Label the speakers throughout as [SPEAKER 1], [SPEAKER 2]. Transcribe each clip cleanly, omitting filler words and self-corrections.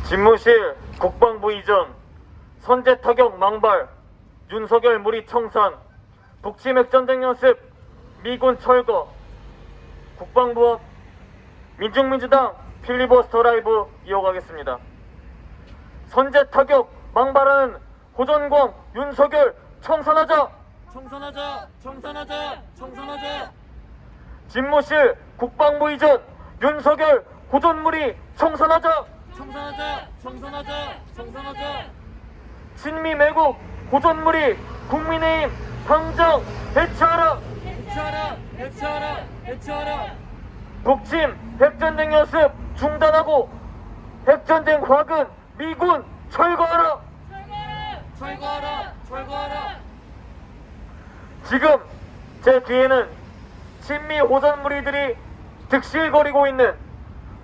[SPEAKER 1] 집무실 국방부 이전 선제 타격 망발 윤석열 무리 청산 북침 핵전쟁 연습 미군 철거 국방부 민중민주당 필리버스터 라이브 이어가겠습니다. 선제 타격 망발하는 호전광 윤석열 청산하자.
[SPEAKER 2] 청산하자. 청산하자. 청산하자.
[SPEAKER 1] 집무실 국방부 이전 윤석열 호전무리 청산하자.
[SPEAKER 2] 청산하자. 청산하자. 청산하자.
[SPEAKER 1] 친미 매국 호전무리 국민의힘 당장 해체하라.
[SPEAKER 2] 해체하라. 해체하라. 해체하라.
[SPEAKER 1] 북침 핵전쟁 연습 중단하고 핵전쟁 화근 미군 철거하라.
[SPEAKER 2] 철거하라. 철거하라.
[SPEAKER 1] 지금 제 뒤에는 친미 호전무리들이 득실거리고 있는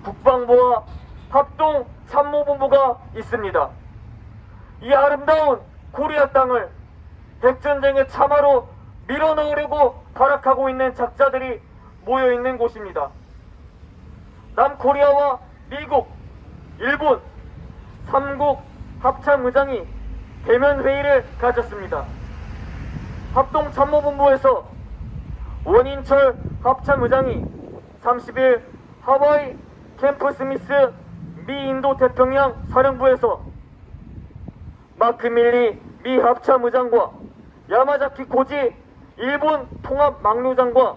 [SPEAKER 1] 국방부와 합동 참모본부가 있습니다. 이 아름다운 코리아 땅을 핵전쟁의 참화로 밀어넣으려고 발악하고 있는 작자들이 모여있는 곳입니다. 남코리아와 미국, 일본, 3국 합참의장이 대면회의를 가졌습니다. 합동참모본부에서 원인철 합참의장이 30일 하와이 캠프 스미스 미 인도 태평양 사령부에서 마크 밀리 미 합참의장과 야마자키 고지 일본 통합 막류장과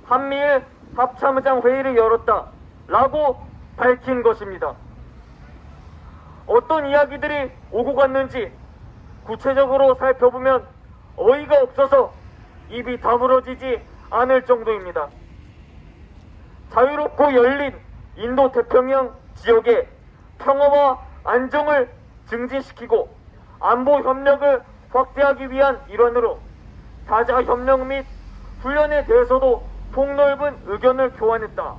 [SPEAKER 1] 한미일 합참의장 회의를 열었다라고 밝힌 것입니다. 어떤 이야기들이 오고 갔는지 구체적으로 살펴보면 어이가 없어서 입이 다물어지지 않을 정도입니다. 자유롭고 열린 인도 태평양 지역의 평화와 안정을 증진시키고 안보 협력을 확대하기 위한 일환으로 다자 협력 및 훈련에 대해서도 폭넓은 의견을 교환했다.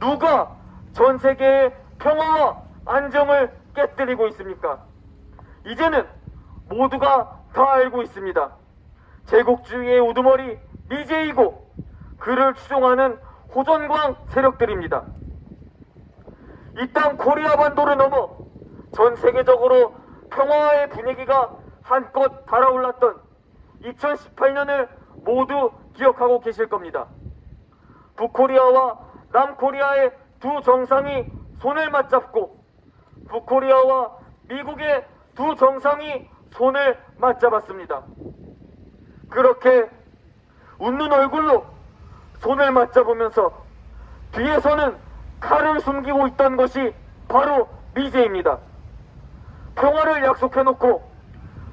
[SPEAKER 1] 누가 전 세계의 평화와 안정을 깨뜨리고 있습니까? 이제는 모두가 다 알고 있습니다. 제국주의의 우두머리 미제이고 그를 추종하는 호전광 세력들입니다. 이 땅 코리아 반도를 넘어 전 세계적으로 평화의 분위기가 한껏 달아올랐던 2018년을 모두 기억하고 계실 겁니다. 북코리아와 남코리아의 두 정상이 손을 맞잡고 북코리아와 미국의 두 정상이 손을 맞잡았습니다. 그렇게 웃는 얼굴로 손을 맞잡으면서 뒤에서는 칼을 숨기고 있던 것이 바로 미제입니다. 평화를 약속해놓고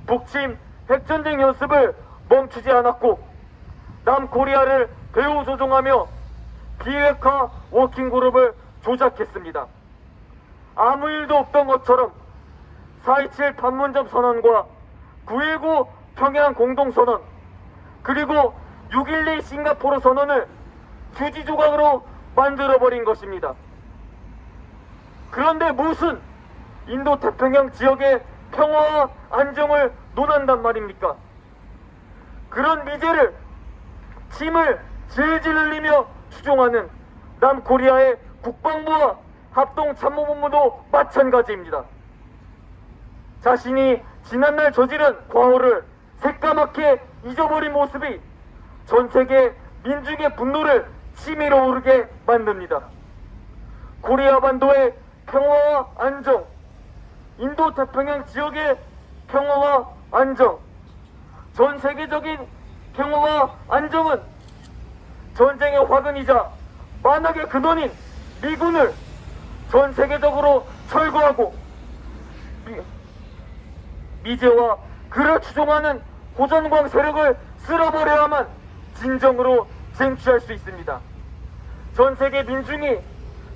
[SPEAKER 1] 북침 핵전쟁 연습을 멈추지 않았고 남코리아를 배후 조종하며 비핵화 워킹그룹을 조작했습니다. 아무 일도 없던 것처럼 4.27 판문점 선언과 9.19 평양 공동선언 그리고 6.12 싱가포르 선언을 휴지 조각으로 만들어버린 것입니다. 그런데 무슨 인도 태평양 지역의 평화와 안정을 논한단 말입니까? 그런 미제를 침을 질질 흘리며 추종하는 남코리아의 국방부와 합동참모본부도 마찬가지입니다. 자신이 지난날 저지른 과오를 새까맣게 잊어버린 모습이 전 세계 민중의 분노를 치밀어 오르게 만듭니다. 코리아 반도의 평화와 안정, 인도 태평양 지역의 평화와 안정, 전 세계적인 평화와 안정은 전쟁의 화근이자 만악의 근원인 미군을 전 세계적으로 철거하고 미제와 그를 추종하는 호전광 세력을 쓸어버려야만 진정으로 쟁취할 수 있습니다. 전 세계 민중이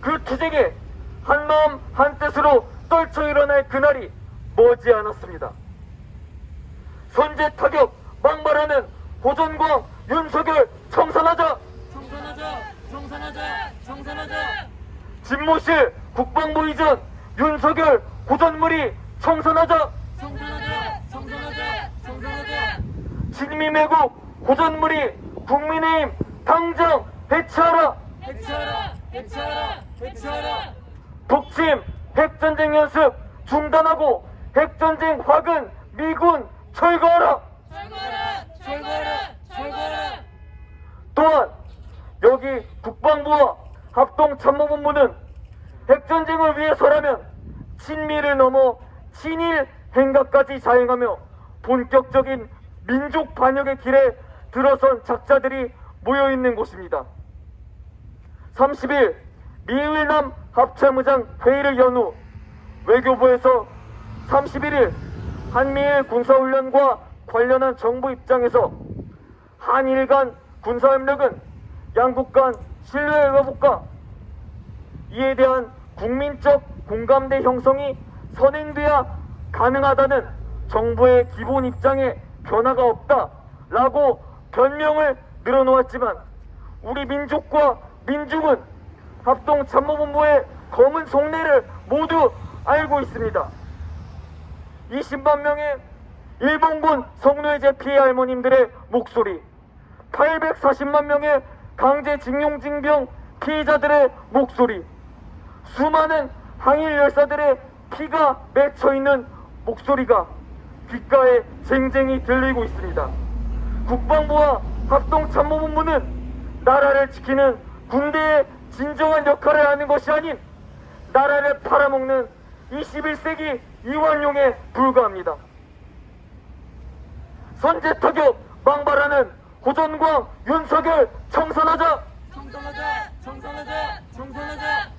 [SPEAKER 1] 그 투쟁에 한마음 한뜻으로 떨쳐 일어날 그날이 머지 않았습니다. 선제 타격 망발하는 호전광 윤석열 청산하자.
[SPEAKER 2] 청산하자. 청산하자. 청산하자.
[SPEAKER 1] 집무실 국방부 이전 윤석열 호전무리 청산하자.
[SPEAKER 2] 청산하자. 청산하자. 청산하자.
[SPEAKER 1] 친미 매국 호전무리 국민의힘 당장 해체하라.
[SPEAKER 2] 해체하라. 해체하라. 해체하라.
[SPEAKER 1] 북침 핵전쟁 연습 중단하고 핵전쟁 화근 미군 철거하라.
[SPEAKER 2] 철거하라. 철거하라. 철거하라.
[SPEAKER 1] 또한 여기 국방부와 합동참모본부는 핵전쟁을 위해서라면 친미를 넘어 친일 행각까지 자행하며 본격적인 민족 반역의 길에 들어선 작자들이 모여있는 곳입니다. 30일 미일남 합참의장 회의를 연 후 외교부에서 31일 한미일 군사훈련과 관련한 정부 입장에서 한일 간 군사협력은 양국 간 신뢰 회복과 이에 대한 국민적 공감대 형성이 선행돼야 가능하다는 정부의 기본 입장에 변화가 없다라고 변명을 늘어놓았지만 우리 민족과 민중은 합동참모본부의 검은 속내를 모두 알고 있습니다. 20만 명의 일본군 성노예제 피해 할머님들의 목소리, 840만 명의 강제징용징병 피해자들의 목소리, 수많은 항일 열사들의 피가 맺혀있는 목소리가 귓가에 쟁쟁이 들리고 있습니다. 국방부와 합동참모본부는 나라를 지키는 군대의 진정한 역할을 하는 것이 아닌 나라를 팔아먹는 21세기 이완용에 불과합니다. 선제타격 망발하는 호전광, 윤석열 청산하자!
[SPEAKER 2] 청산하자. 청산하자. 청산하자.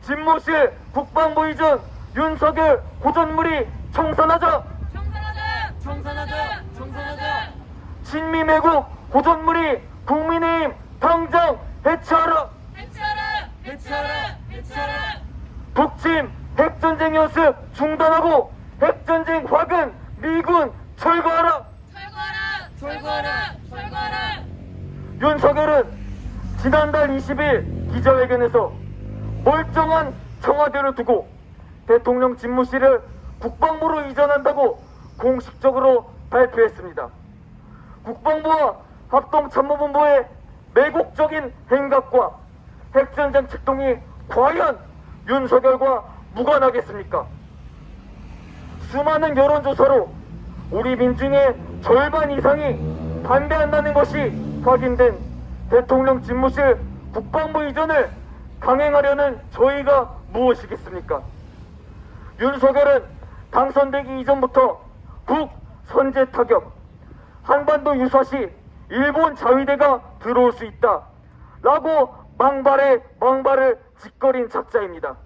[SPEAKER 1] 집무실 국방부 이전 윤석열 호전물이 청산하자!
[SPEAKER 2] 청산하자. 청산하자. 청산하자.
[SPEAKER 1] 친미매국 호전물이 국민의힘 당장 해체하라!
[SPEAKER 2] 해체하라. 해체하라. 해체하라.
[SPEAKER 1] 북침 핵전쟁 연습 중단하고 핵전쟁 화근 미군 철거하라!
[SPEAKER 2] 철거하라. 철거하라. 철거하라.
[SPEAKER 1] 윤석열은 지난달 20일 기자회견에서 멀쩡한 청와대를 두고 대통령 집무실을 국방부로 이전한다고 공식적으로 발표했습니다. 국방부와 합동참모본부의 매국적인 행각과 핵전쟁 책동이 과연 윤석열과 무관하겠습니까? 수많은 여론조사로 우리 민중의 절반 이상이 반대한다는 것이 확인된 대통령 집무실 국방부 이전을 강행하려는 저희가 무엇이겠습니까? 윤석열은 당선되기 이전부터 북 선제 타격, 한반도 유사시 일본 자위대가 들어올 수 있다 라고 망발에 망발을 짓거린 작자입니다.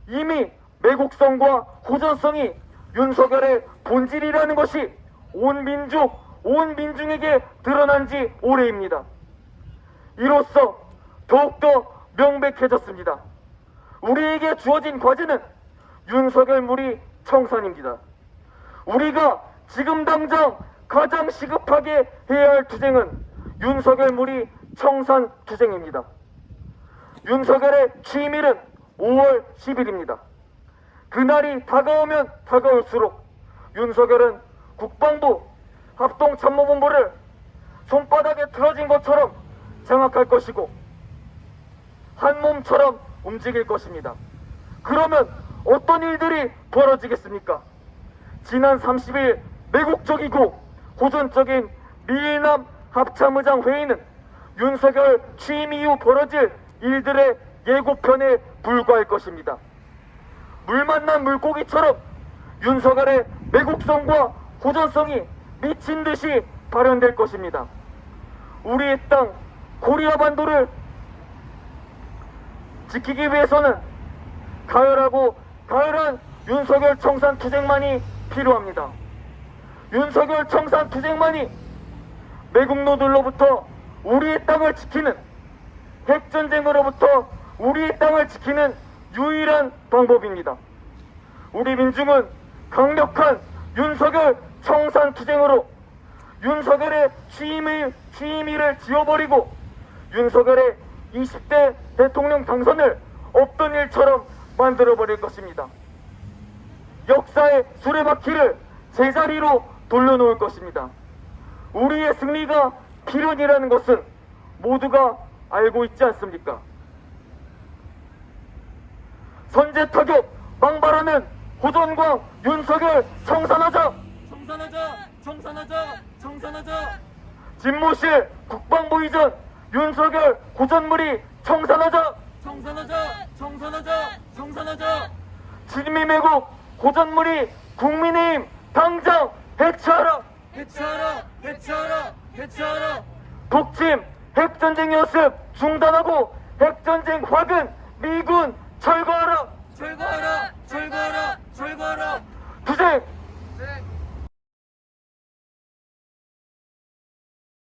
[SPEAKER 1] 이미 매국성과 호전성이 윤석열의 본질이라는 것이 온 민족, 온 민중에게 드러난 지 오래입니다. 이로써 더욱더 명백해졌습니다. 우리에게 주어진 과제는 윤석열 무리 청산입니다. 우리가 지금 당장 가장 시급하게 해야 할 투쟁은 윤석열 무리 청산 투쟁입니다. 윤석열의 취임일은 5월 10일입니다. 그날이 다가오면 다가올수록 윤석열은 국방부 합동참모본부를 손바닥에 틀어진 것처럼 장악할 것이고 한 몸처럼 움직일 것입니다. 그러면 어떤 일들이 벌어지겠습니까? 지난 30일 매국적이고 호전적인 미일남 합참의장 회의는 윤석열 취임 이후 벌어질 일들의 예고편에 불과할 것입니다. 물 만난 물고기처럼 윤석열의 매국성과 호전성이 미친 듯이 발현될 것입니다. 우리의 땅 코리아 반도를 지키기 위해서는 가열한 윤석열 청산 투쟁만이 필요합니다. 윤석열 청산 투쟁만이 매국노들로부터 우리의 땅을 지키는, 핵전쟁으로부터 우리의 땅을 지키는 유일한 방법입니다. 우리 민중은 강력한 윤석열 청산 투쟁으로 윤석열의 취임일을 지워버리고 윤석열의 20대 대통령 당선을 없던 일처럼 만들어버릴 것입니다. 역사의 수레바퀴를 제자리로 돌려놓을 것입니다. 우리의 승리가 필연이라는 것은 모두가 알고 있지 않습니까? 선제 타격 망발하는 호전광 윤석열 청산하자.
[SPEAKER 2] 청산하자. 청산하자. 청산하자.
[SPEAKER 1] 집무실 국방부 이전 윤석열 고전물이 청산하자.
[SPEAKER 2] 청산하자. 청산하자. 청산하자.
[SPEAKER 1] 진미매국 고전물이 국민의힘 당장 해체하라.
[SPEAKER 2] 해체하라. 해체하라. 해체하라.
[SPEAKER 1] 독침 핵전쟁 연습 중단하고 핵전쟁 확은 미군 철거하라.
[SPEAKER 2] 철거하라. 철거하라. 철거하라.
[SPEAKER 1] 투쟁